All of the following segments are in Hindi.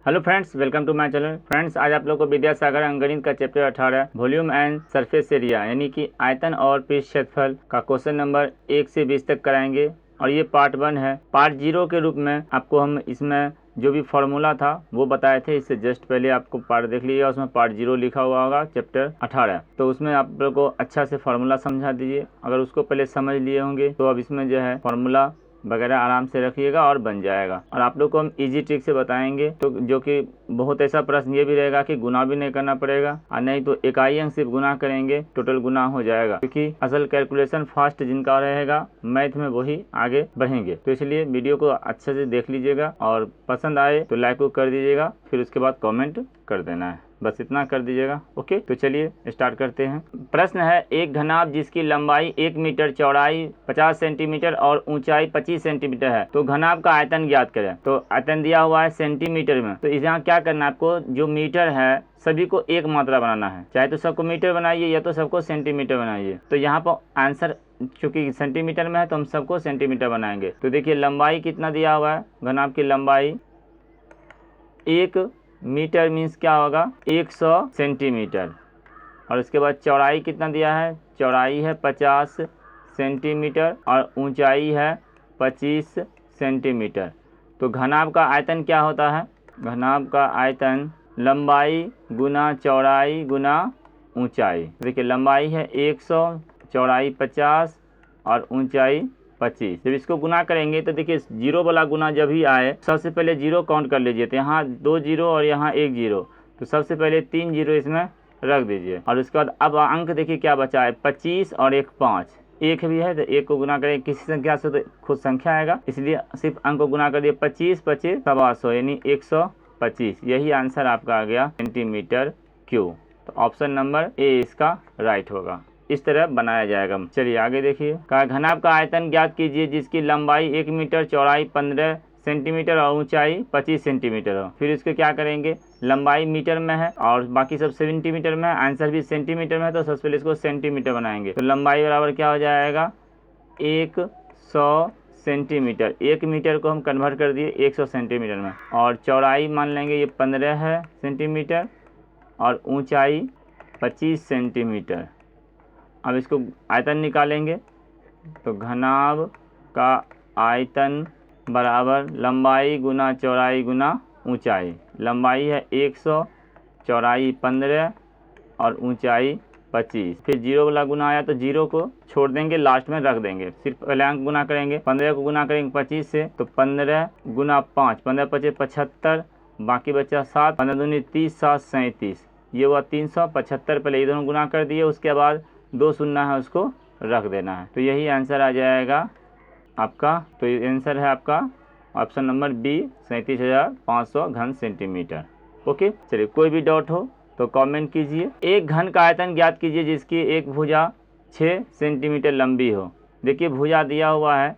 Hello friends, welcome to my channel. Friends, आज आप लोग को विद्यासागर अंकगणित का chapter 18 volume and surface area यानी कि आयतन और पृष्ठ क्षेत्रफल का क्वेश्चन नंबर 1 से 20 तक कराएंगे और ये पार्ट 1 है। पार्ट 0 के रूप में आपको हम इसमें जो भी फॉर्मूला था वो बताए थे। इससे जस्ट पहले आपको पार्ट देख लीजिएगा, उसमें पार्ट 0 लिखा हुआ होगा चैप्टर 18। तो उसमें आप लोग को अच्छा से फॉर्मूला समझा दीजिए। अगर उसको पहले समझ लिए होंगे तो अब इसमें जो है फॉर्मूला वगैरह आराम से रखिएगा और बन जाएगा। और आप लोग को हम इजी ट्रिक से बताएंगे, तो जो कि बहुत ऐसा प्रश्न ये भी रहेगा कि गुना भी नहीं करना पड़ेगा और नहीं तो इकाई अंक सिर्फ गुना करेंगे, टोटल गुना हो जाएगा। क्योंकि असल कैलकुलेशन फास्ट जिनका रहेगा मैथ में वही आगे बढ़ेंगे। तो इसलिए वीडियो को अच्छे से देख लीजिएगा और पसंद आए तो लाइक को कर दीजिएगा, फिर उसके बाद कमेंट कर देना है। बस इतना कर दीजिएगा। ओके, तो चलिए स्टार्ट करते हैं। प्रश्न है, एक घनाभ जिसकी लंबाई 1 मीटर, चौड़ाई 50 सेंटीमीटर और ऊंचाई 25 सेंटीमीटर है, तो घनाभ का आयतन ज्ञात करें। तो आयतन दिया हुआ है सेंटीमीटर में, तो यहाँ क्या करना है आपको, जो मीटर है सभी को एक मात्रा बनाना है। चाहे तो सबको मीटर बनाइए या तो सबको सेंटीमीटर बनाइए। तो यहाँ पर आंसर चूंकि सेंटीमीटर में है तो हम सबको सेंटीमीटर बनाएंगे। तो देखिए लंबाई कितना दिया हुआ है, घनाभ की लंबाई 1 मीटर मीन्स क्या होगा 100 सेंटीमीटर। और उसके बाद चौड़ाई कितना दिया है, चौड़ाई है 50 सेंटीमीटर और ऊंचाई है 25 सेंटीमीटर। तो घनाभ का आयतन क्या होता है, घनाभ का आयतन लंबाई गुना चौड़ाई गुना ऊंचाई। देखिए लंबाई है 100, चौड़ाई 50 और ऊंचाई 25। जब इसको गुना करेंगे तो देखिए जीरो वाला गुना जब ही आए, सबसे पहले जीरो काउंट कर लीजिए। तो यहाँ 2 जीरो और यहाँ 1 जीरो, तो सबसे पहले 3 जीरो इसमें रख दीजिए। और उसके बाद अब अंक देखिए क्या बचा है, 25 और 1 5, एक भी है तो एक को गुना करें किसी संख्या से तो खुद संख्या आएगा, इसलिए सिर्फ अंक को गुना कर दिए। 25 25 700 यानी 125। यही आंसर आपका आ गया सेंटीमीटर क्यूब। तो ऑप्शन नंबर ए इसका राइट होगा। इस तरह बनाया जाएगा। चलिए आगे देखिए, कहा घनाभ का आयतन ज्ञात कीजिए जिसकी लंबाई 1 मीटर, चौड़ाई 15 सेंटीमीटर और ऊंचाई 25 सेंटीमीटर हो। फिर इसको क्या करेंगे, लंबाई मीटर में है और बाकी सब सेंटीमीटर में है, आंसर भी सेंटीमीटर में है, तो सबसे पहले इसको सेंटीमीटर बनाएंगे। तो लंबाई बराबर क्या हो जाएगा 100 सेंटीमीटर। 1 मीटर को हम कन्वर्ट कर दिए 100 सेंटीमीटर में। और चौड़ाई मान लेंगे ये 15 है सेंटीमीटर और ऊंचाई 25 सेंटीमीटर। अब इसको आयतन निकालेंगे, तो घनाभ का आयतन बराबर लंबाई गुना चौड़ाई गुना ऊंचाई। लंबाई है 100, चौड़ाई 15 और ऊंचाई 25। फिर जीरो वाला गुना आया तो जीरो को छोड़ देंगे, लास्ट में रख देंगे। सिर्फ पहले अंक गुना करेंगे, 15 को गुना करेंगे 25 से, तो 15 गुना 5, 15 25 75, बाकी बचा 7, 15 दूनी 30, 7 37, ये हुआ 375। पहले ये दोनों गुना कर दिए, उसके बाद 2 शून्य है उसको रख देना है। तो यही आंसर आ जाएगा आपका। तो ये आंसर है आपका ऑप्शन नंबर बी, 37,500 घन सेंटीमीटर। ओके, चलिए कोई भी डाउट हो तो कमेंट कीजिए। एक घन का आयतन ज्ञात कीजिए जिसकी एक भुजा 6 सेंटीमीटर लंबी हो। देखिए भुजा दिया हुआ है,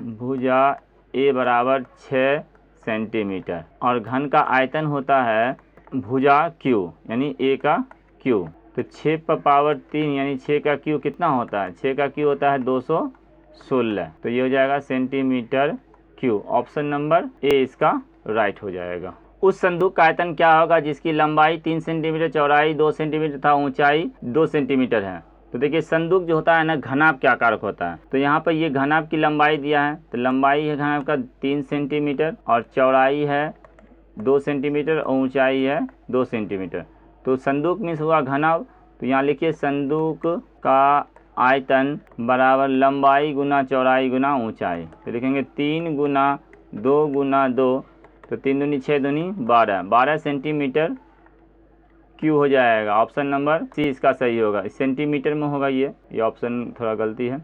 भुजा ए बराबर 6 सेंटीमीटर और घन का आयतन होता है भुजा क्यू यानी ए का क्यू। तो 6 पर पावर 3 यानी 6 का क्यू कितना होता है, 6 का क्यू होता है 216। तो ये हो जाएगा centimetre cube. Option number A इसका राइट हो जाएगा। उस संदूक का आयतन क्या होगा जिसकी लंबाई 3 सेंटीमीटर, चौड़ाई 2 सेंटीमीटर तथा ऊंचाई 2 सेंटीमीटर है। तो देखिए संदूक जो होता है ना घनाभ के आकार का होता है। तो यहाँ पर ये घनाभ की लंबाई दिया है, तो लंबाई है घनाभ का 3 सेंटीमीटर और चौड़ाई है 2 सेंटीमीटर और ऊंचाई है 2 सेंटीमीटर। तो संदूक मीन्स हुआ घनाभ। तो यहाँ लिखिए संदूक का आयतन बराबर लंबाई गुना चौड़ाई गुना ऊंचाई। तो लिखेंगे 3 गुना 2 गुना 2, तो 3 दूनी 6 दूनी 12 सेंटीमीटर क्यू हो जाएगा। ऑप्शन नंबर सी इसका सही होगा। सेंटीमीटर में होगा ये ऑप्शन थोड़ा गलती है।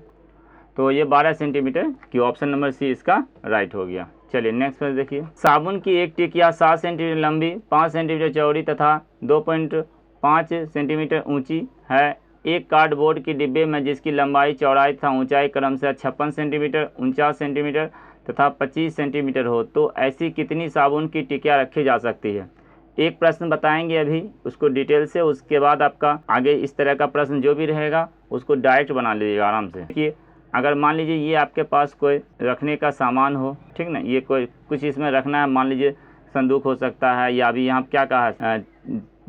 तो ये 12 centimetre cube, option number C इसका राइट हो गया। चलिए नेक्स्ट प्रश्न देखिए, साबुन की एक टिकिया 7 सेंटीमीटर लंबी, 5 सेंटीमीटर चौड़ी तथा 2.5 सेंटीमीटर ऊंची है। एक कार्डबोर्ड की डिब्बे में जिसकी लंबाई चौड़ाई तथा ऊंचाई क्रमशः 56 सेंटीमीटर, 49 सेंटीमीटर तथा 25 सेंटीमीटर हो, तो ऐसी कितनी साबुन की टिकिया रखी जा सकती है। एक प्रश्न बताएंगे अभी, उसको डिटेल से, उसके बाद आपका आगे इस तरह का प्रश्न जो भी रहेगा उसको डायरेक्ट बना लीजिएगा आराम से। देखिए अगर मान लीजिए ये आपके पास कोई रखने का सामान हो, ठीक ना, ये कोई कुछ इसमें रखना है, मान लीजिए संदूक हो सकता है, या अभी यहाँ क्या कहा है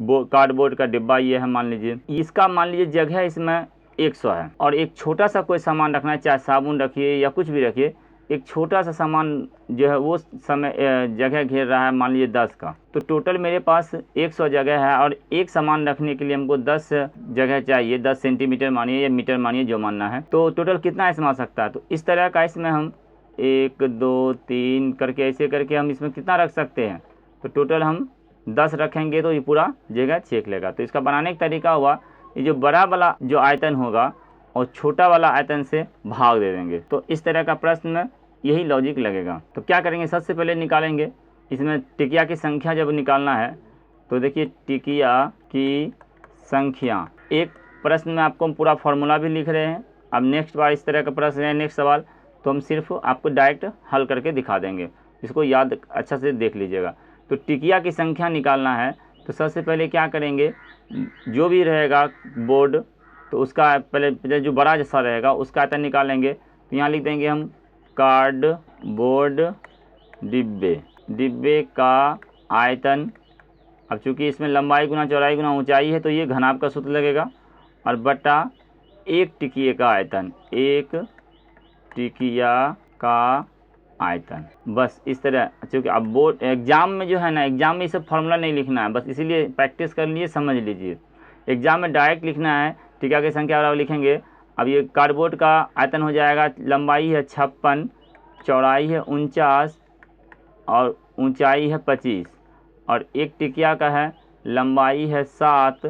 कार्डबोर्ड का डिब्बा ये है मान लीजिए। इसका मान लीजिए जगह इसमें 100 है और एक छोटा सा कोई सामान रखना है, चाहे साबुन रखिए या कुछ भी रखिए, एक छोटा सा सामान जो है वो समय जगह घेर रहा है मान लीजिए 10 का। तो टोटल मेरे पास 100 जगह है और एक सामान रखने के लिए हमको 10 जगह चाहिए, 10 सेंटीमीटर मानिए या मीटर मानिए जो मानना है। तो टोटल कितना इसमें आ सकता है? तो इस तरह का इसमें हम 1 2 3 करके ऐसे करके हम इसमें कितना रख सकते हैं? तो टोटल हम 10 रखेंगे तो ये पूरा जगह छेक लेगा। तो इसका बनाने का तरीका हुआ, ये जो बड़ा वाला जो आयतन होगा और छोटा वाला आयतन से भाग दे देंगे। तो इस तरह का प्रश्न में यही लॉजिक लगेगा। तो क्या करेंगे, सबसे पहले निकालेंगे इसमें टिकिया की संख्या जब निकालना है। तो देखिए टिकिया की संख्या, एक प्रश्न में आपको हम पूरा फॉर्मूला भी लिख रहे हैं। अब नेक्स्ट बार इस तरह का प्रश्न है, नेक्स्ट सवाल, तो हम सिर्फ आपको डायरेक्ट हल करके दिखा देंगे, इसको याद अच्छा से देख लीजिएगा। तो टिकिया की संख्या निकालना है तो सबसे पहले क्या करेंगे, जो भी रहेगा बोर्ड तो उसका पहले जो बड़ा जैसा रहेगा उसका आयतन निकालेंगे। तो यहाँ लिख देंगे हम कार्डबोर्ड डिब्बे का आयतन। अब चूंकि इसमें लंबाई गुना चौड़ाई गुना ऊंचाई है तो ये घनाभ का सूत्र लगेगा, और बटा एक टिकिए का आयतन, एक टिकिया का आयतन। बस इस तरह, क्योंकि अब बोर्ड एग्जाम में जो है ना, एग्जाम में ये सब फॉर्मूला नहीं लिखना है, बस इसीलिए प्रैक्टिस कर लिए, समझ लीजिए। एग्जाम में डायरेक्ट लिखना है, टिकिया की संख्या बराबर लिखेंगे। अब ये कार्डबोर्ड का आयतन हो जाएगा, लंबाई है 56, चौड़ाई है 49 और ऊंचाई है 25, और एक टिकिया का है लंबाई है 7,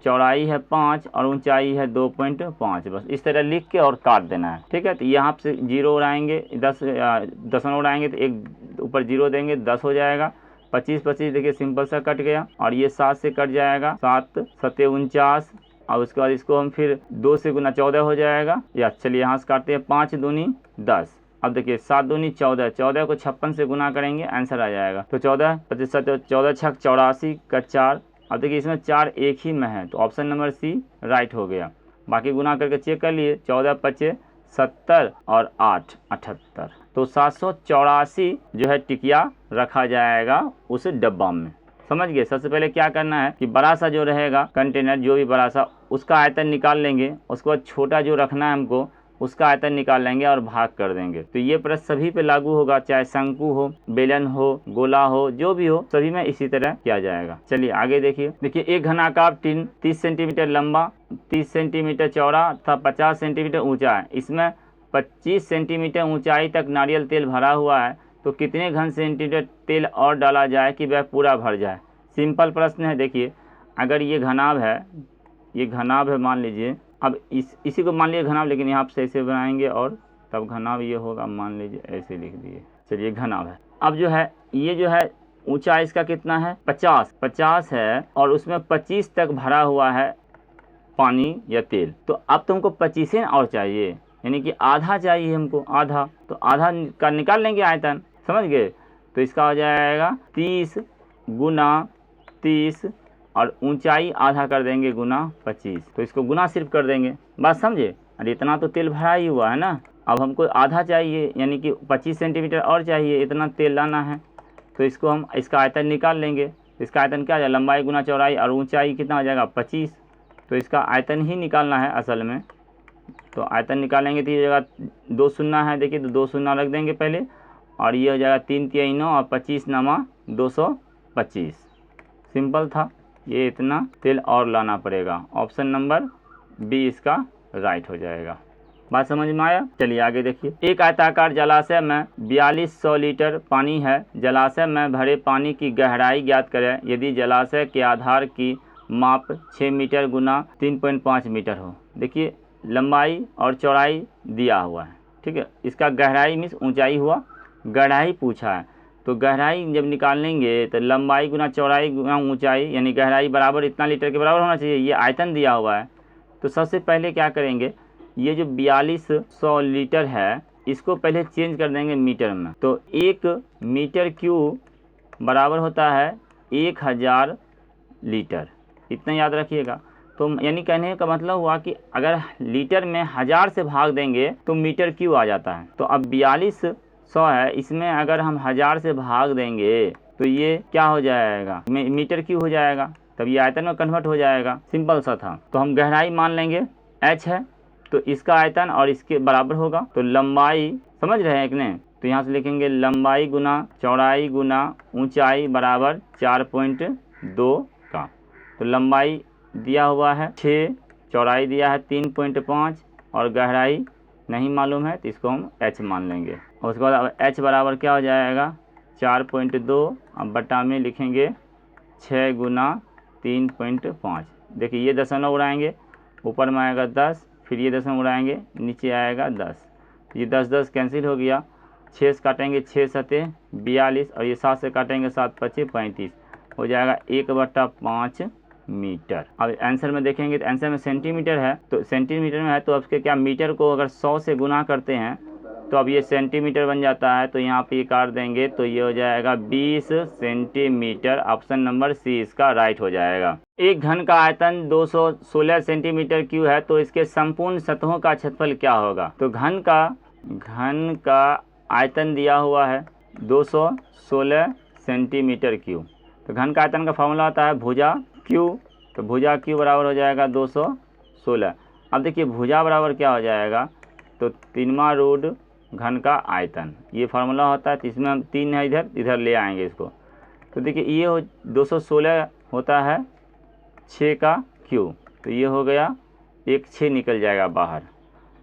चौड़ाई है 5 और ऊंचाई है 2.5। बस इस तरह लिख के और काट देना है, ठीक है। तो यहाँ से 0 उड़ाएंगे, 10 दशमलव उड़ाएंगे तो एक ऊपर 0 देंगे, 10 हो जाएगा। 25 25 देखिए सिंपल सा कट गया, और ये 7 से कट जाएगा, 7 7 49, और उसके बाद इसको हम फिर 2 से गुना 14 हो जाएगा। या चलिए यहाँ से काटते हैं, 5 दूनी 10। अब देखिए 7 दूनी 14, 14 को 56 से गुना करेंगे, आंसर आ जाएगा। तो 14 25 14 छक 84 का 4। अब देखिए इसमें 4 एक ही में है, तो ऑप्शन नंबर सी राइट हो गया। बाकी गुना करके चेक कर लिए, 14 25 70 और 8 78। तो 784 जो है टिकिया रखा जाएगा उस डब्बा में। समझ गए। सबसे पहले क्या करना है कि बड़ा सा जो रहेगा कंटेनर, जो भी बड़ा सा, उसका आयतन निकाल लेंगे। उसके बाद छोटा जो रखना है हमको, उसका आयतन निकाल लेंगे और भाग कर देंगे। तो ये प्रश्न सभी पे लागू होगा, चाहे शंकु हो, बेलन हो, गोला हो, जो भी हो, सभी में इसी तरह किया जाएगा। चलिए आगे देखिए। देखिए एक घनाकार टिन 30 सेंटीमीटर लंबा, 30 सेंटीमीटर चौड़ा तथा 50 सेंटीमीटर ऊंचा है। इसमें 25 सेंटीमीटर ऊंचाई तक नारियल तेल भरा हुआ है। तो कितने घन सेंटीमीटर तेल और डाला जाए कि वह पूरा भर जाए? सिंपल प्रश्न है। देखिए अगर ये घनाभ है, ये घनाभ है मान लीजिए। अब इसी को मान लीजिए घनाभ, लेकिन यहाँ से ऐसे बनाएंगे और तब घनाभ ये होगा, मान लीजिए ऐसे लिख दिए। चलिए घनाभ है। अब जो है ये जो है ऊंचाई इसका कितना है? 50 है, और उसमें 25 तक भरा हुआ है पानी या तेल। तो अब तुमको 25 और चाहिए, यानी कि आधा चाहिए हमको, आधा। तो आधा का निकाल लेंगे आयतन, समझ गए। तो इसका हो जाएगा 30 गुना 30, और ऊंचाई आधा कर देंगे गुना 25। तो इसको गुना सिर्फ कर देंगे, बात समझे। अरे इतना तो तेल भरा ही हुआ है ना, अब हमको आधा चाहिए, यानी कि 25 सेंटीमीटर और चाहिए, इतना तेल लाना है। तो इसको हम इसका आयतन निकाल लेंगे। इसका आयतन क्या आ जाएगा? लंबाई गुना चौड़ाई, और ऊंचाई कितना हो जाएगा? 25। तो इसका आयतन ही निकालना है असल में। तो आयतन निकालेंगे तो ये जगह 2 शून्य है, देखिए तो 2 शून्य रख देंगे पहले, और ये हो जाएगा 3 3 9 और 25 नामा 225। सिंपल था। ये इतना तेल और लाना पड़ेगा। ऑप्शन नंबर बी इसका राइट हो जाएगा। बात समझ में आया? चलिए आगे देखिए। एक आयताकार जलाशय में 4200 लीटर पानी है। जलाशय में भरे पानी की गहराई ज्ञात करें यदि जलाशय के आधार की माप 6 मीटर गुना 3.5 मीटर हो। देखिए लंबाई और चौड़ाई दिया हुआ है, ठीक है। इसका गहराई मीन्स ऊंचाई हुआ, गहराई पूछा है। तो गहराई जब निकालेंगे तो लंबाई गुना चौड़ाई गुना ऊंचाई, यानी गहराई बराबर इतना लीटर के बराबर होना चाहिए। ये आयतन दिया हुआ है। तो सबसे पहले क्या करेंगे, ये जो 4200 लीटर है इसको पहले चेंज कर देंगे मीटर में। तो 1 मीटर क्यूब बराबर होता है 1000 लीटर, इतना याद रखिएगा। तो यानी कहने का मतलब हुआ कि अगर लीटर में 1000 से भाग देंगे तो मीटर क्यूब आ जाता है। तो अब 4200 है, इसमें अगर हम 1000 से भाग देंगे तो ये क्या हो जाएगा, मीटर क्यूब हो जाएगा, तब ये आयतन में कन्वर्ट हो जाएगा। सिंपल सा था। तो हम गहराई मान लेंगे h है, तो इसका आयतन और इसके बराबर होगा। तो लंबाई समझ रहे हैं कि नहीं, तो यहाँ से लिखेंगे लंबाई गुना चौड़ाई गुना ऊंचाई बराबर 4.2 का। तो लंबाई दिया हुआ है 6, चौड़ाई दिया है 3.5 और गहराई नहीं मालूम है, तो इसको हम h मान लेंगे। और उसके बाद h बराबर क्या हो जाएगा 4.2, अब बटा में लिखेंगे 6 गुना 3.5। देखिए ये दशमलव उड़ाएंगे, ऊपर में आएगा 10, फिर ये दशमलव उड़ाएंगे, नीचे आएगा 10। ये 10 कैंसिल हो गया, 6 से काटेंगे 6 सते 42 और ये 7 से काटेंगे 7 पच्चीस 35, हो जाएगा 1/5 मीटर। अब आंसर में देखेंगे तो आंसर में सेंटीमीटर है, तो सेंटीमीटर में है तो अब क्या मीटर को अगर 100 से गुना करते हैं तो अब ये सेंटीमीटर बन जाता है। तो यहाँ पे ये काट देंगे तो ये हो जाएगा 20 सेंटीमीटर। ऑप्शन नंबर सी इसका राइट हो जाएगा। एक घन का आयतन 216 सेंटीमीटर क्यूब है, तो इसके संपूर्ण सतहों का क्षेत्रफल क्या होगा। तो घन का आयतन दिया हुआ है 216 सेंटीमीटर क्यूब। तो घन का आयतन का फॉर्मूला होता है भुजा क्यू, तो भुजा क्यू बराबर हो जाएगा 216। अब देखिए भुजा बराबर क्या हो जाएगा, तो 3वां रूट घन का आयतन, ये फार्मूला होता है। तो इसमें हम 3 है, इधर ले आएंगे इसको। तो देखिए ये 216 होता है 6 का क्यूब, तो ये हो गया 1 6 निकल जाएगा बाहर,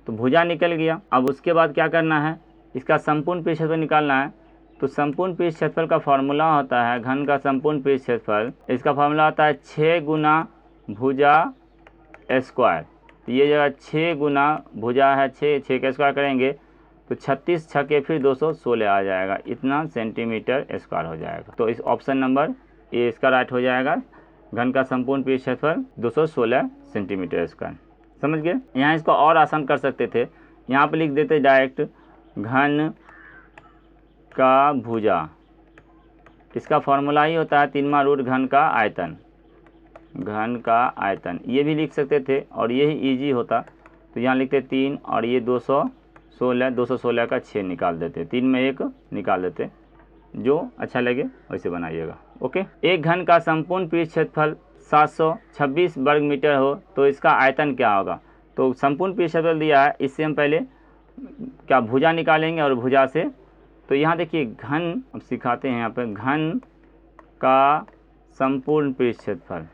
तो भुजा निकल गया। अब उसके बाद क्या करना है, इसका संपूर्ण पृष्ठ क्षेत्रफल निकालना है। तो संपूर्ण पृष्ठ क्षेत्रफल का फार्मूला होता है घन का संपूर्ण पृष्ठ क्षेत्रफल, इसका फार्मूला होता है 6 गुना भुजा स्क्वायर। तो ये जगह 6 गुना भुजा है 6 का स्क्वायर करेंगे तो 36 छके फिर 216 आ जाएगा, इतना सेंटीमीटर स्क्वायर हो जाएगा। तो इस ऑप्शन नंबर ए इसका राइट हो जाएगा। घन का संपूर्ण पृष्ठ क्षेत्रफल 216 सेंटीमीटर स्क्वायर। समझ गए। यहाँ इसको और आसान कर सकते थे, यहाँ पे लिख देते डायरेक्ट घन का भुजा, इसका फॉर्मूला ही होता है 3वां रूट घन का आयतन, घन का आयतन ये भी लिख सकते थे और यही इजी होता। तो यहाँ लिखते 3 और ये 216 का 6 निकाल देते, 3 में 1 निकाल देते, जो अच्छा लगे वैसे बनाइएगा। ओके। एक घन का संपूर्ण पृष्ठ क्षेत्रफल 726 वर्ग मीटर हो तो इसका आयतन क्या होगा। तो संपूर्ण पृष्ठ क्षेत्रफल दिया है, इससे हम पहले क्या भुजा निकालेंगे और भुजा से, तो यहाँ देखिए घन, अब सिखाते हैं यहाँ पे घन का संपूर्ण पृष्ठ क्षेत्रफल,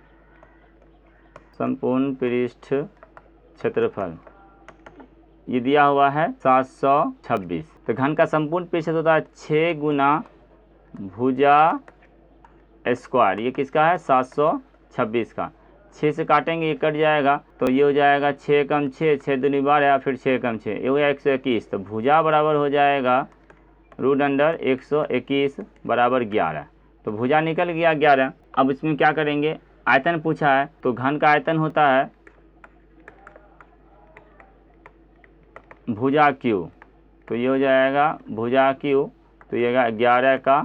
संपूर्ण पृष्ठ क्षेत्रफल ये दिया हुआ है 726। तो घन का संपूर्ण पृष्ठ होता है 6 गुना भुजा स्क्वायर, ये किसका है 726 का। 6 से काटेंगे ये कट जाएगा, तो ये हो जाएगा 6 कम 6, 6 दूनी 12 या फिर 6 कम 6, ये हो गया 121। तो भुजा बराबर हो जाएगा रूट अंडर 121 बराबर 11। तो भुजा निकल गया 11। अब इसमें क्या करेंगे, आयतन पूछा है, तो घन का आयतन होता है भुजा क्यू, तो ये हो जाएगा भुजा क्यू, तो ये 11 का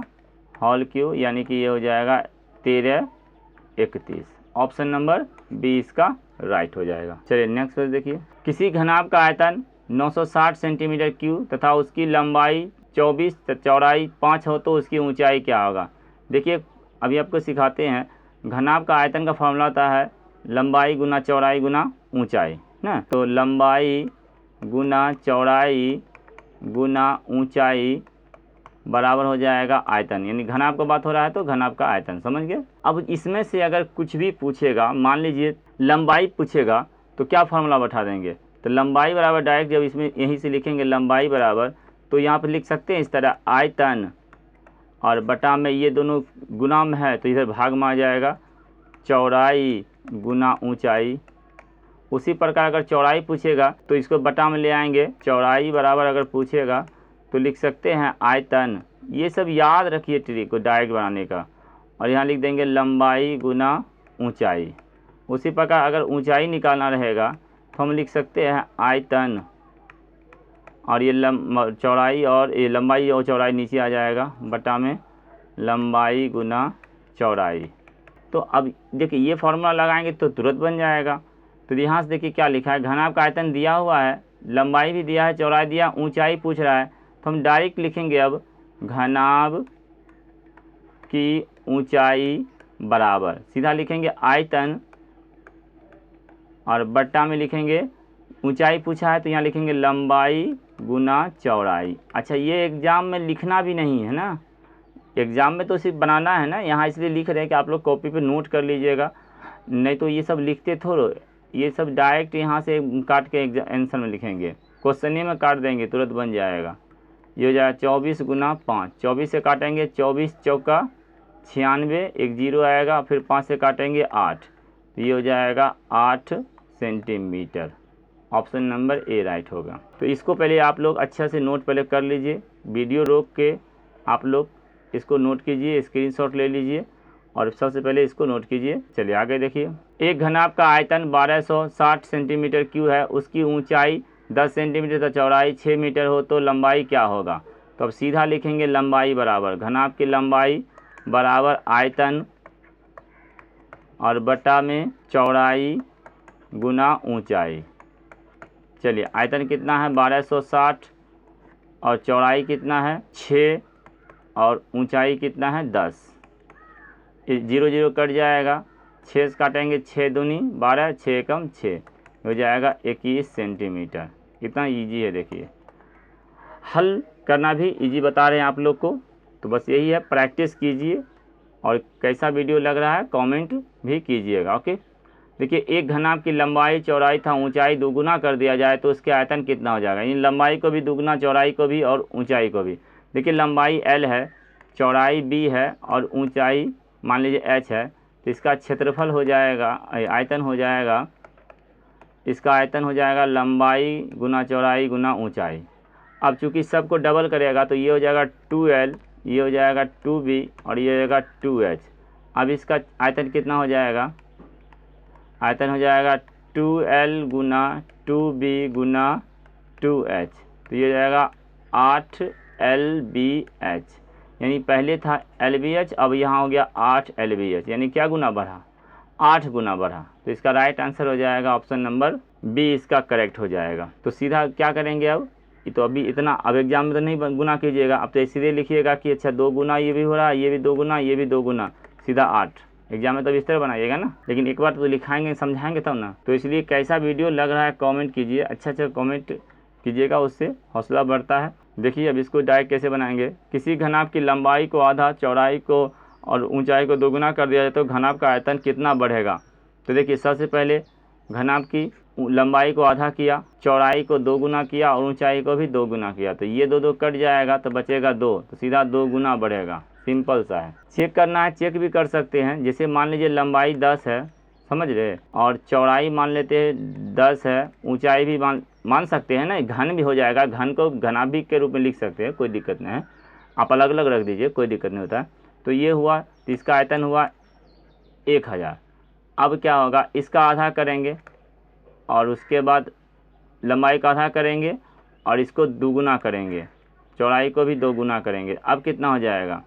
होल क्यू, यानी कि ये हो जाएगा 1331। ऑप्शन नंबर बी इसका राइट हो जाएगा। चलिए नेक्स्ट पेज देखिए। किसी घनाभ का आयतन 960 सेंटीमीटर क्यूब तथा उसकी लंबाई 24 चौड़ाई 5 हो तो उसकी ऊंचाई क्या होगा। देखिए अभी आपको सिखाते हैं, घनाभ का आयतन का फॉर्मूला होता है लंबाई गुना चौड़ाई गुना ऊंचाई ना। तो लंबाई गुना चौड़ाई गुना ऊंचाई बराबर हो जाएगा आयतन, यानी घनाभ का बात हो रहा है तो घनाभ का आयतन, समझ गए। अब इसमें से अगर कुछ भी पूछेगा, मान लीजिए लंबाई पूछेगा तो क्या फार्मूला बैठा देंगे। तो लंबाई बराबर डायरेक्ट जब इसमें यहीं से लिखेंगे लंबाई बराबर, तो यहाँ पर लिख सकते हैं इस तरह आयतन और बटा में ये दोनों गुना में है तो इधर भाग में आ जाएगा चौड़ाई गुना ऊंचाई। उसी प्रकार अगर चौड़ाई पूछेगा तो इसको बटा में ले आएंगे, चौड़ाई बराबर अगर पूछेगा तो लिख सकते हैं आयतन। ये सब याद रखिए ट्रिक को डायरेक्ट बनाने का, और यहाँ लिख देंगे लंबाई गुना ऊंचाई। उसी प्रकार अगर ऊंचाई निकालना रहेगा तो हम लिख सकते हैं आयतन और ये चौड़ाई और ये लंबाई और चौड़ाई नीचे आ जाएगा बटा में लंबाई गुना चौड़ाई। तो अब देखिए ये फॉर्मूला लगाएंगे तो तुरंत बन जाएगा। तो यहाँ से देखिए क्या लिखा है, घनाभ का आयतन दिया हुआ है, लंबाई भी दिया है, चौड़ाई दिया, ऊंचाई पूछ रहा है, तो हम डायरेक्ट लिखेंगे अब घनाभ की ऊंचाई बराबर, सीधा लिखेंगे आयतन और बट्टा में लिखेंगे ऊंचाई पूछा है तो यहाँ लिखेंगे लंबाई गुना चौड़ाई। अच्छा, ये एग्ज़ाम में लिखना भी नहीं है ना, एग्ज़ाम में तो सिर्फ बनाना है ना, यहाँ इसलिए लिख रहे हैं कि आप लोग कॉपी पे नोट कर लीजिएगा, नहीं तो ये सब लिखते थोड़ो, ये सब डायरेक्ट यहाँ से काट के आंसर में लिखेंगे, क्वेश्चन में काट देंगे, तुरंत बन जाएगा। ये हो जाएगा 24 गुना 5, 24 से काटेंगे 24 चौका 96, एक जीरो आएगा, फिर 5 से काटेंगे 8, तो ये हो जाएगा 8 centimetre. Option number A right होगा। तो इसको पहले आप लोग अच्छा से नोट पहले कर लीजिए, वीडियो रोक के आप लोग इसको नोट कीजिए, स्क्रीनशॉट ले लीजिए और सबसे पहले इसको नोट कीजिए। चलिए आगे देखिए, एक घनाभ का आयतन 1260 सेंटीमीटर क्यूब है, उसकी ऊंचाई 10 सेंटीमीटर तथा चौड़ाई 6 मीटर हो तो लंबाई क्या होगा। तो अब सीधा लिखेंगे लंबाई बराबर घनाभ की लंबाई बराबर आयतन और बटा में चौड़ाई गुना ऊंचाई। चलिए आयतन कितना है 1260 और चौड़ाई कितना है 6 और ऊंचाई कितना है 10, 0 0 कट जाएगा, 6 से काटेंगे 6 दूनी 12, 6 कम 6 हो जाएगा 21 सेंटीमीटर। कितना इजी है देखिए, हल करना भी इजी बता रहे हैं आप लोग को, तो बस यही है, प्रैक्टिस कीजिए और कैसा वीडियो लग रहा है कमेंट भी कीजिएगा। ओके, देखिए एक घनाभ की लंबाई चौड़ाई था ऊंचाई दोगुना कर दिया जाए तो उसके आयतन कितना हो जाएगा, यानी लंबाई को भी दुगुना चौड़ाई को भी और ऊंचाई को भी। देखिए लंबाई L है, चौड़ाई B है और ऊंचाई मान लीजिए H है, तो इसका क्षेत्रफल हो जाएगा, आयतन हो जाएगा, इसका आयतन हो जाएगा लंबाई गुना चौड़ाई गुना ऊंचाई। अब चूंकि सबको डबल करेगा तो ये हो जाएगा 2L, ये हो जाएगा 2B और ये हो जाएगा 2H। अब इसका आयतन कितना हो जाएगा, आयतन हो जाएगा 2L गुना 2B गुना 2H, तो ये हो जाएगा 8LBH, यानी पहले था LBH अब यहाँ हो गया 8LBH, यानी क्या गुना बढ़ा, 8 गुना बढ़ा। तो इसका राइट आंसर हो जाएगा ऑप्शन नंबर बी, इसका करेक्ट हो जाएगा। तो सीधा क्या करेंगे अब, तो अभी इतना, अब एग्जाम में तो नहीं गुना कीजिएगा, अब तो इसलिए लिखिएगा कि अच्छा 2 गुना ये भी हो रहा है, ये भी 2 गुना, ये भी 2 गुना, सीधा 8। एग्जाम में तो इस तरह बनाइएगा ना, लेकिन एक बार तो लिखाएंगे समझाएंगे तब ना। तो इसलिए कैसा वीडियो लग रहा है कमेंट कीजिए, अच्छा कमेंट कीजिएगा, उससे हौसला बढ़ता है। देखिए अब इसको डायरेक्ट कैसे बनाएंगे, किसी घनाभ की लंबाई को आधा, चौड़ाई को और ऊंचाई को दोगुना कर दिया जाए तो घनाभ का आयतन कितना बढ़ेगा। तो देखिए सबसे पहले घनाभ की लंबाई को आधा किया, चौड़ाई को 2 गुना किया और ऊंचाई को भी 2 गुना किया, तो ये 2 2 कट जाएगा तो बचेगा 2, तो सीधा 2 गुना बढ़ेगा, सिंपल सा है। चेक करना है, चेक भी कर सकते हैं, जैसे मान लीजिए लंबाई 10 है, समझ रहे, और चौड़ाई मान लेते हैं 10 है, ऊंचाई भी मान सकते हैं ना, घन भी हो जाएगा, घन को घनाभ के रूप में लिख सकते हैं, कोई दिक्कत नहीं है, आप अलग अलग रख दीजिए, कोई दिक्कत नहीं होता है। तो ये हुआ, तो इसका आयतन हुआ 1000। अब क्या होगा, इसका आधा करेंगे और उसके बाद लंबाई का आधा करेंगे और इसको दोगुना करेंगे, चौड़ाई को भी 2 गुना करेंगे। अब कितना हो जाएगा,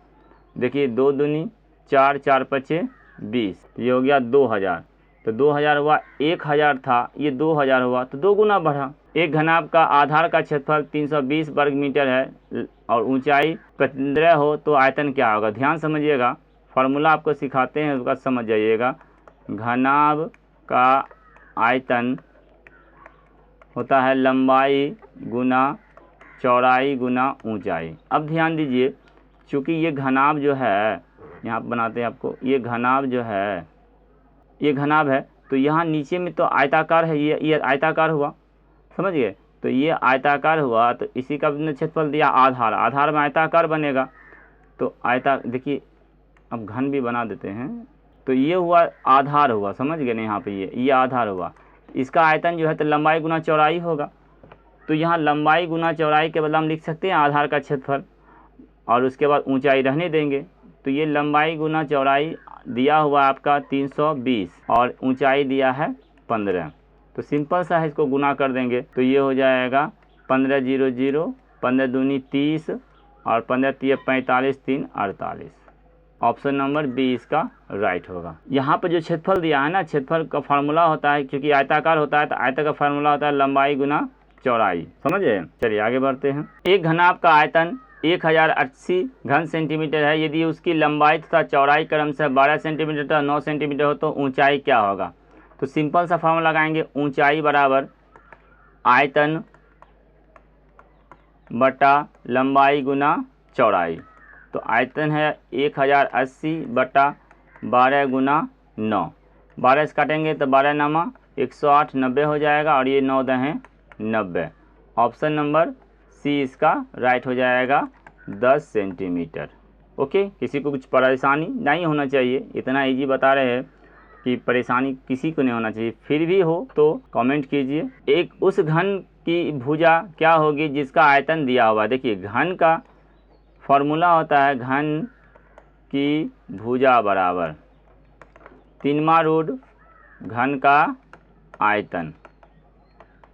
देखिए 2 दूनी 4, 4 पचे 20, ये हो गया 2000, तो 2000 हुआ, 1000 था ये 2000 हुआ, तो 2 गुना बढ़ा। एक घनाभ का आधार का क्षेत्रफल 320 वर्ग मीटर है और ऊंचाई 15 हो तो आयतन क्या होगा। ध्यान समझिएगा, फार्मूला आपको सिखाते हैं उसका समझ जाइएगा। घनाभ का आयतन होता है लंबाई गुना चौड़ाई गुना ऊंचाई। अब ध्यान दीजिए, चूँकि ये घनाभ जो है, यहाँ बनाते हैं आपको, ये घनाभ जो है, ये घनाभ है, तो यहाँ नीचे में तो आयताकार है, ये आयताकार हुआ, समझ गए, तो ये आयताकार हुआ, तो इसी का क्षेत्रफल दिया आधार, आधार में आयताकार बनेगा, तो देखिए अब घन भी बना देते हैं, तो ये हुआ आधार हुआ, समझ गए ना, यहाँ पे ये आधार हुआ, इसका आयतन जो है तो लंबाई गुना चौड़ाई होगा, तो यहाँ लंबाई गुना चौड़ाई के बदले हम लिख सकते हैं आधार का क्षेत्रफल और उसके बाद ऊंचाई रहने देंगे। तो ये लंबाई गुना चौड़ाई दिया हुआ आपका 320 और ऊंचाई दिया है 15, तो सिंपल सा है, इसको गुना कर देंगे तो ये हो जाएगा 15 0 0, 15 दूनी 30 और 15 3 45, 3 48। ऑप्शन नंबर बी इसका राइट होगा। यहाँ पर जो क्षेत्रफल दिया है ना, क्षेत्रफल का फार्मूला होता है, क्योंकि आयताकार होता है तो आयत का फार्मूला होता है लंबाई गुना चौड़ाई, समझे। चलिए आगे बढ़ते हैं। एक घनाभ का आयतन 1080 घन सेंटीमीटर है, यदि उसकी लंबाई तथा चौड़ाई क्रमशः 12 सेंटीमीटर तथा 9 सेंटीमीटर हो तो ऊंचाई क्या होगा। तो सिंपल सा फॉर्मूला लगाएंगे, ऊंचाई बराबर आयतन बटा लंबाई गुना चौड़ाई। तो आयतन है 1080 बटा 12 गुना 9, 12 से काटेंगे तो 12 नामा 108, 90 हो जाएगा और ये 9 दहें 90। ऑप्शन नंबर सी इसका राइट हो जाएगा 10 सेंटीमीटर। ओके, किसी को कुछ परेशानी नहीं होना चाहिए, इतना इजी बता रहे हैं कि परेशानी किसी को नहीं होना चाहिए, फिर भी हो तो कमेंट कीजिए। एक उस घन की भुजा क्या होगी जिसका आयतन दिया हुआ। देखिए घन का फॉर्मूला होता है घन की भुजा बराबर 3वां रूट घन का आयतन,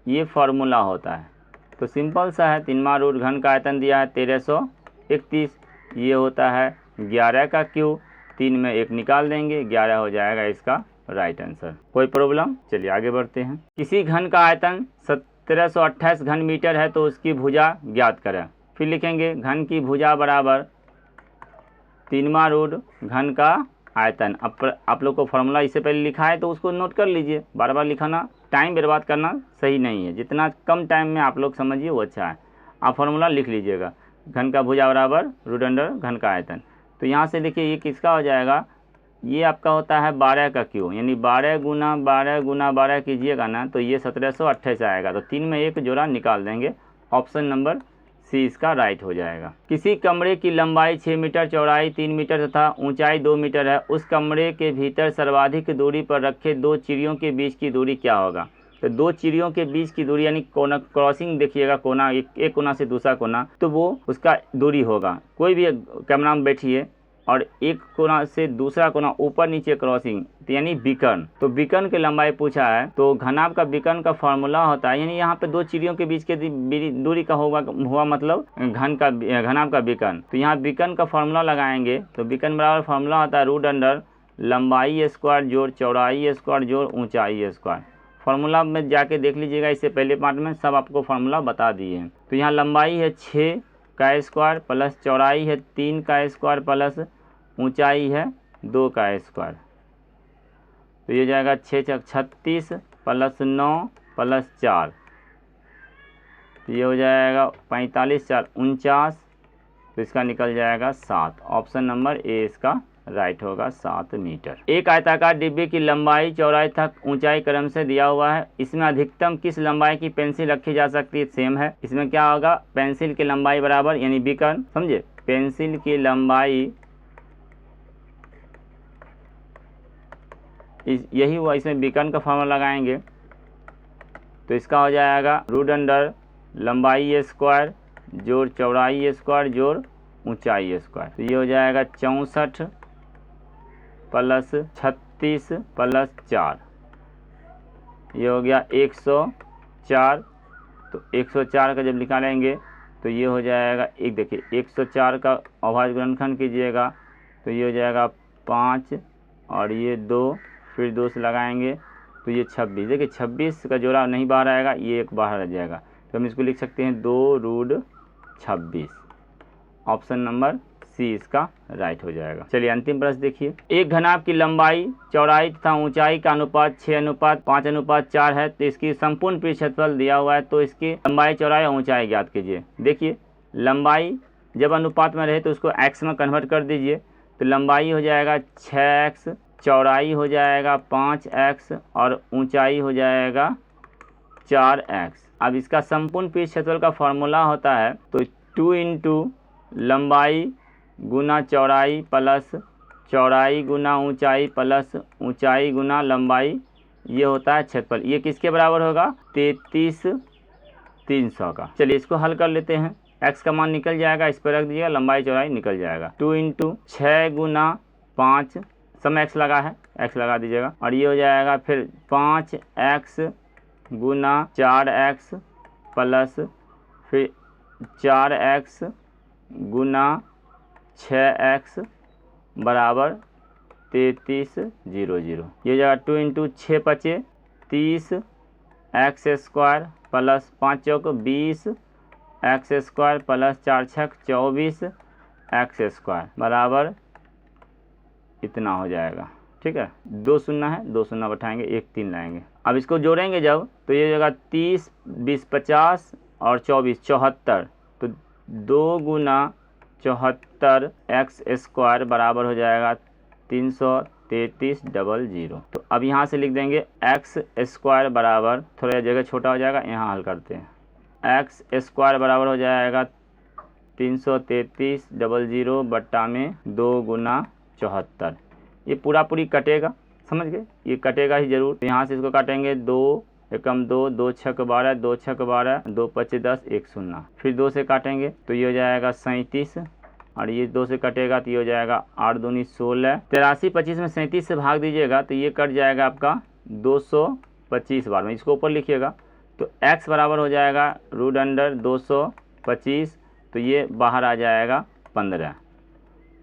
ये फॉर्मूला होता है। तो सिंपल सा है, 3वां रूट घन का आयतन दिया है 1331, ये होता है 11 का क्यूब, 3 में 1 निकाल देंगे, 11 हो जाएगा इसका राइट आंसर। कोई प्रॉब्लम, चलिए आगे बढ़ते हैं। किसी घन का आयतन 1728 घन मीटर है तो उसकी भुजा ज्ञात करें। फिर लिखेंगे घन की भुजा बराबर 3वां रूट घन का आयतन। आप लोग को फॉर्मूला इससे पहले लिखा है तो उसको नोट कर लीजिए, बार बार लिखाना टाइम बर्बाद करना सही नहीं है, जितना कम टाइम में आप लोग समझिए वो अच्छा है। आप फॉर्मूला लिख लीजिएगा, घन का भुजा बराबर रूट अंडर घन का आयतन। तो यहाँ से देखिए ये किसका हो जाएगा, ये आपका होता है 12 का क्यूब, यानी 12 गुना 12 गुना 12 कीजिएगा ना तो ये 1728 आएगा। तो 3 में 1 जोड़ा निकाल देंगे, ऑप्शन नंबर सी इसका राइट हो जाएगा। किसी कमरे की लंबाई 6 मीटर, चौड़ाई 3 मीटर तथा ऊंचाई 2 मीटर है, उस कमरे के भीतर सर्वाधिक दूरी पर रखे 2 चिड़ियों के बीच की दूरी क्या होगा। तो 2 चिड़ियों के बीच की दूरी यानी कोना क्रॉसिंग देखिएगा, कोना एक कोना से दूसरा कोना, तो वो उसका दूरी होगा। कोई भी कैमरा में बैठिए और एक कोना से दूसरा कोना ऊपर नीचे क्रॉसिंग, तो यानी बीकन। तो बीकन की लंबाई पूछा है, तो घनाभ का बीकन का फॉर्मूला होता है, यानी यहाँ पे 2 चिड़ियों के बीच के दूरी का हुआ मतलब घनाभ का बीकन। तो यहाँ बीकन का फॉर्मूला लगाएंगे, तो बीकन बराबर फॉर्मूला होता है रूट अंडर लंबाई स्क्वायर जोड़ चौड़ाई स्क्वायर जोड़ ऊंचाई स्क्वायर। फॉर्मूला में जाके देख लीजिएगा, इससे पहले पार्ट में सब आपको फॉर्मूला बता दिए हैं। तो यहाँ लंबाई है 6 का स्क्वायर प्लस चौड़ाई है 3 का स्क्वायर प्लस ऊंचाई है 2 का स्क्वायर। तो ये जाएगा 6 × 36 प्लस 9 प्लस 4, तो ये हो जाएगा 45 4 49, तो इसका निकल जाएगा 7। ऑप्शन नंबर ए इसका राइट होगा 7 मीटर। एक आयताकार डिब्बे की लंबाई चौड़ाई तक ऊंचाई क्रम से दिया हुआ है, इसमें अधिकतम किस लंबाई की पेंसिल रखी जा सकती है। सेम है, इसमें क्या होगा, पेंसिल की लंबाई बराबर यानी बीकन, समझे, पेंसिल की लंबाई यही हुआ, इसमें बीकन का फॉर्मूला लगाएंगे तो इसका हो जाएगा रूट अंडर लंबाई स्क्वायर जोड़ चौड़ाई स्क्वायर जोड़ ऊंचाई स्क्वायर। तो ये हो जाएगा 64 प्लस 36 प्लस 4, ये हो गया 104। तो 104 का जब निकालेंगे तो ये हो जाएगा, एक देखिए 104 का अभाज्य गुणनखंड कीजिएगा तो ये हो जाएगा 5 और ये 2, फिर 2 से लगाएंगे तो ये 26। देखिए 26 का जोड़ा नहीं बाहर आएगा, ये एक बाहर आ जाएगा, तो हम इसको लिख सकते हैं 2 रूट 26। ऑप्शन नंबर सी इसका राइट हो जाएगा। चलिए अंतिम प्रश्न देखिए, एक घनाभ की लंबाई चौड़ाई तथा ऊंचाई का अनुपात 6:5:4 है, तो इसकी संपूर्ण पृष्ठ क्षेत्रफल दिया हुआ है, तो इसकी लंबाई चौड़ाई और ऊंचाई ज्ञात कीजिए। देखिए लंबाई जब अनुपात में रहे तो उसको एक्स में कन्वर्ट कर दीजिए, तो लंबाई हो जाएगा 6x, चौड़ाई हो जाएगा 5x और ऊंचाई हो जाएगा 4x। अब इसका संपूर्ण पृष्ठ क्षेत्रफल का फॉर्मूला होता है, तो 2 × लंबाई गुना चौड़ाई प्लस चौड़ाई गुना ऊंचाई प्लस ऊंचाई गुना लंबाई, ये होता है क्षेत्रफल। ये किसके बराबर होगा, 33,300 का। चलिए इसको हल कर लेते हैं, x का मान निकल जाएगा, इस पर रख दीजिएगा, लंबाई चौड़ाई निकल जाएगा। 2 × 6 गुना 5, सब x लगा है, x लगा दीजिएगा, और ये हो जाएगा फिर 5x गुना 4x प्लस फिर 4x गुना 6x बराबर 33,000। ये जाएगा 2 × 6 = 30 x² plus 5 × 20 x square plus 4 छक 24 एक्स स्क्वायर बराबर इतना हो जाएगा। ठीक है, 2 शून्य है, 2 शून्य बैठाएंगे, 1 3 लाएंगे। अब इसको जोड़ेंगे जब तो ये जगह 30 20 50 और 24 74, तो 2 गुना 74 एक्स स्क्वायर बराबर हो जाएगा 333 तो अब यहाँ से लिख देंगे एक्स स्क्वायर बराबर, थोड़ा जगह छोटा हो जाएगा, यहाँ हल करते हैं। एक्स स्क्वायर बराबर हो जाएगा 333 बट्टा में 2 गुना 74। ये पूरा पूरी कटेगा, समझ गए, ये कटेगा ही जरूर। तो यहाँ से इसको काटेंगे, 2 एकम 2, 2 छक 12, 2 छक 12, 2 पच्चीस 10, 1 शून्य, फिर 2 से काटेंगे तो ये हो जाएगा 37, और ये 2 से कटेगा तो ये हो जाएगा 8 दूनी 16। 83 25 में 37 से भाग दीजिएगा तो ये कट जाएगा आपका 225 बार में, इसको ऊपर लिखिएगा। तो x बराबर हो जाएगा √225, तो ये बाहर आ जाएगा 15।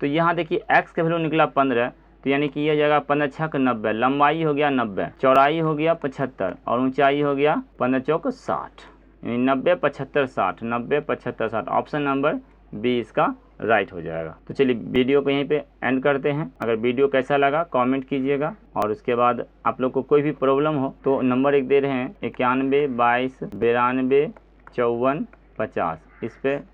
तो यहाँ देखिए x का वैल्यू निकला 15, तो यानी कि ये जाएगा 15 छक 90, लंबाई हो गया 90, चौड़ाई हो गया 75 और ऊंचाई हो गया 15 चौक 60, यानी 90 75 60, 90 75 60। ऑप्शन नंबर बी इसका राइट हो जाएगा। तो चलिए वीडियो को यहीं पे एंड करते हैं। अगर वीडियो कैसा लगा कमेंट कीजिएगा, और उसके बाद आप लोग को कोई भी प्रॉब्लम हो तो नंबर एक दे रहे हैं 91 22 92 54 50, इस पर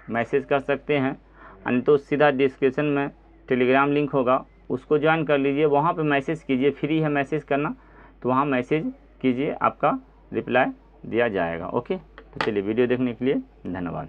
मैसेज कर सकते हैं। अन्य तो सीधा डिस्क्रिप्शन में टेलीग्राम लिंक होगा, उसको ज्वाइन कर लीजिए, वहाँ पे मैसेज कीजिए, फ्री है मैसेज करना, तो वहाँ मैसेज कीजिए, आपका रिप्लाई दिया जाएगा। ओके, तो चलिए वीडियो देखने के लिए धन्यवाद।